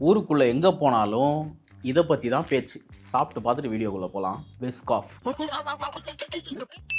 ஊருக்குள்ள எங்க போனாலும் இத பத்தி தான் பேச்சு. சாப்பிட்டு பார்த்துட்டு வீடியோக்குள்ள போலாம். Biscoff.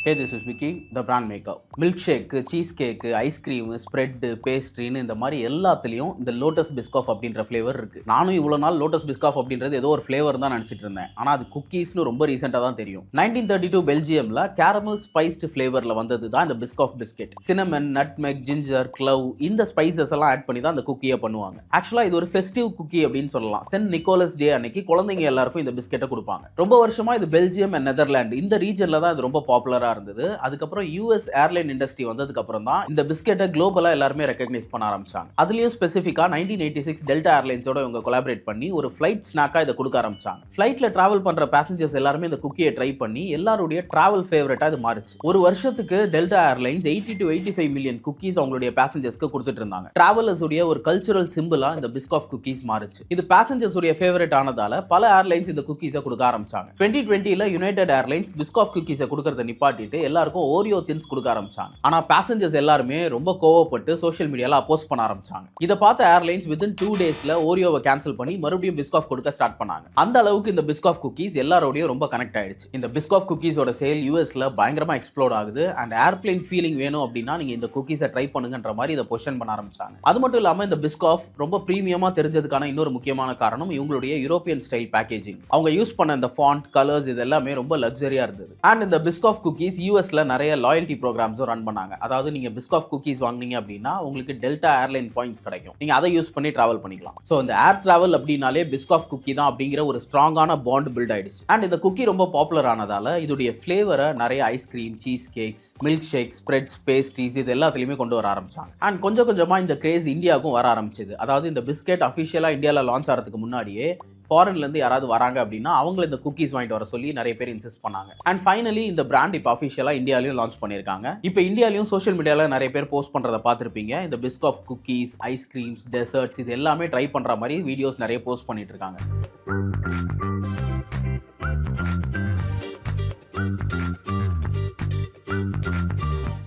Hey, this is Vicky, the brand maker. Milkshake, cheesecake, ice cream, spread, பேஸ்ட்ரின்னு இந்த மாதிரி எல்லாத்துலேயும் இந்த லோட்டஸ் பிஸ்காஃப் அப்படின்ற ஃப்ளேவர் இருக்குது. நானும் இவ்வளோ நாள் லோட்டஸ் பிஸ்காஃப் அப்படின்றது ஏதோ ஒரு ஃப்ளேவர் தான் நினச்சிட்டு இருந்தேன். ஆனால் அது குக்கீஸ்னு ரொம்ப ரீசெண்டாக தான் தெரியும். 1932 பெல்ஜியமில் கேரமல் ஸ்பைஸ்டு ஃப்ளேவரில் வந்தது தான் இந்த Biscoff biscuit. Cinnamon, nutmeg, ginger, clove இந்த ஸ்பைசஸ் எல்லாம் ஆட் பண்ணி தான் அந்த குக்கியை பண்ணுவாங்க. ஆக்சுவலாக இது ஒரு ஃபெஸ்டிவ் குக்கி அப்படின்னு சொல்லலாம். சென்ட் நிக்கோலஸ் டே அன்னைக்கு குழந்தைங்க எல்லாருக்கும் இந்த பிஸ்கெட்டை கொடுப்பாங்க. ரொம்ப வருஷமா இது பெல்ஜியம் அண்ட் நெதர்லாந்து இந்த ரீஜன்ல தான் இது ரொம்ப பாப்புலரா இருந்தது. அதுக்கப்புறம் யூஎஸ் ஏர்லைன் இண்டஸ்ட்ரி வந்ததுக்கு அப்புறம் தான் இந்த பிஸ்கெட்டை குளோபலா எல்லாருமே ரெகக்னைஸ் பண்ண ஆரம்பிச்சாங்க. அதுலயும் ஸ்பெசிஃபிக்கா 1986 டெல்டா ஏர்லைன்ஸோட இவங்க கொலாபரேட் பண்ணி ஒரு ஃபிளைட் ஸ்நாக்கா இதை கொடுக்க ஆரம்பிச்சாங்க. ஃபிளைட்ல டிராவல் பண்ற பேசஞ்சர்ஸ் எல்லாருமே இந்த குக்கியை ட்ரை பண்ணி எல்லாருடைய டிராவல் ஃபேவரட்டா இது மாறிச்சு. ஒரு வருஷத்துக்கு delta airlines 80 to 85 million cookies அவங்களுடைய பேசஞ்சர்ஸ்க்கு கொடுத்துட்டு இருந்தாங்க. டிராவலர்ஸ் உடைய ஒரு கல்ச்சுரல் சிம்பிளா இந்த பிஸ்காஃப் குக்கீஸ் மாறிச்சு. இது பேசஞ்சர்ஸ் உடைய ஃபேவரட் ஆனதால பல ஏர்லைன்ஸ் இந்த குக்கீஸை கொடுக்க ஆரம்பிச்சாங்க. 2020ல யுனைடெட் ஏர்லைன்ஸ் பிஸ்காஃப் குக்கீஸை கொடுக்கறத நிப்பாட்டிட்டு எல்லாருக்கும் ஓரியோ தின்ஸ் கொடுக்க ஆரம்பிச்சாங்க. ஆனா பேசஞ்சர்ஸ் எல்லாருமே ரொம்ப கோவப்பட்டு சோஷியல் மீடியால அப்போஸ் பண்ண ஆரம்பிச்சாங்க. இத பார்த்த ஏர்லைன்ஸ் வித்தின் 2 டேஸ்ல ஓரியோவை கேன்சல் பண்ணி மறுபடியும் பிஸ்காஃப் கொடுக்க ஸ்டார்ட் பண்ணாங்க. அந்த அளவுக்கு இந்த பிஸ்காஃப் குக்கீஸ் எல்லாரோடயும் ரொம்ப கனெக்ட் ஆயிடுச்சு. இந்த பிஸ்காஃப் குக்கீஸோட சேல் யூஎஸ்ல பயங்கரமா எக்ஸ்ப்ளோட் ஆகுது. அண்ட் ஏர்பிளேன் ஃபீலிங் வேணும் அப்படின்னா நீங்க இந்த குக்கீஸை ட்ரை பண்ணுங்கன்ற மாதிரி இதை பொசிஷன் பண்ண ஆரம்பிச்சாங்க. அது மட்டும் இல்லாம இந்த பிஸ்காஃப் ரொம்ப பிரீமியமா தெரிஞ்சதுக்கான இன்னொரு முக்கியமான காரணம் இவங்களுடைய யூரோப்பியன் ஸ்டைல் பேக்கேஜிங். அவங்க யூஸ் பண்ண இந்த ஃபாண்ட், கலர்ஸ் இது எல்லாமே ரொம்ப லக்ஸரியா இருந்தது. அண்ட் இந்த பிஸ்காஃப் குக்கீஸ் யூஎஸ்ல நிறைய லாயல்ட்டி ப்ரோக்ராம்ஸும் ரன் பண்ணாங்க. அதாவது நீங்க பிஸ்காஃப் குக்கீஸ் வாங்குனீங்க அப்படின்னா உங்களுக்கு டெல்டா ஏர்லைன் பாயிண்ட்ஸ் கிடைக்கும். நீங்க அதை யூஸ் பண்ணி டிராவல் பண்ணிக்கலாம். ஸோ இந்த ஏர் டிராவல் அப்படின்னாலே பிஸ்காஃப் குக்கி தான் அப்படிங்கிற ஒரு ஸ்ட்ராங்கான பாண்ட் பில்ட் ஆயிடுச்சு. அண்ட் இந்த குக்கி ரொம்ப பாப்புலர் ஆனதால இதோடைய ஃபிளேவரை நிறைய ice cream, cheesecakes, milkshake, spreads, pastries இது எல்லாத்துலயுமே கொண்டு வர ஆரம்பிச்சாங்க. அண்ட் கொஞ்சம் கொஞ்சமா இந்த கிரேஸ் இந்தியாவுக்கும் வர ஆரம்பிச்சது. அதாவது இந்த பிஸ்கெட் அஃபிஷியலா இந்தியாவில் லான்ச் ஆகிறதுக்கு முன்னாடியே ஃபாரின்ல இருந்து யாராவது வராங்க அப்படின்னா அவங்கள இந்த குக்கீஸ் வாங்கிட்டு வர சொல்லி நிறைய பேர் இன்சிஸ்ட் பண்ணாங்க. அண்ட் ஃபைனலி இந்த பிராண்ட் இப்போ அஃபிஷியலா இந்தியாலையும் லான்ச் பண்ணியிருக்காங்க. இப்போ இந்தியாலையும் சோஷியல் மீடியால நிறைய பேர் போஸ்ட் பண்றதை பார்த்துருப்பீங்க. இந்த பிஸ்காஃப் குக்கீஸ், ஐஸ்கிரீம்ஸ், டெசர்ட்ஸ் இது எல்லாமே ட்ரை பண்ற மாதிரி வீடியோஸ் நிறைய போஸ்ட் பண்ணிட்டு இருக்காங்க.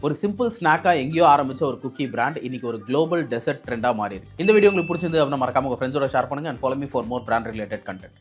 ஒரு சிம்பிள் ஸ்நாக்கா எங்கேயோ ஆரம்பிச்ச ஒரு குக்கி பிராண்ட் இன்னைக்கு ஒரு குளோபல் டெசர்ட் ட்ரெண்டா மாறி இருக்கு. இந்த வீடியோ உங்களுக்கு பிடிச்சிருந்து அப்படின்னா மறக்காம உங்க ஃப்ரெண்ட்ஸோட ஷேர் பண்ணுங்க. And follow me for more brand related content.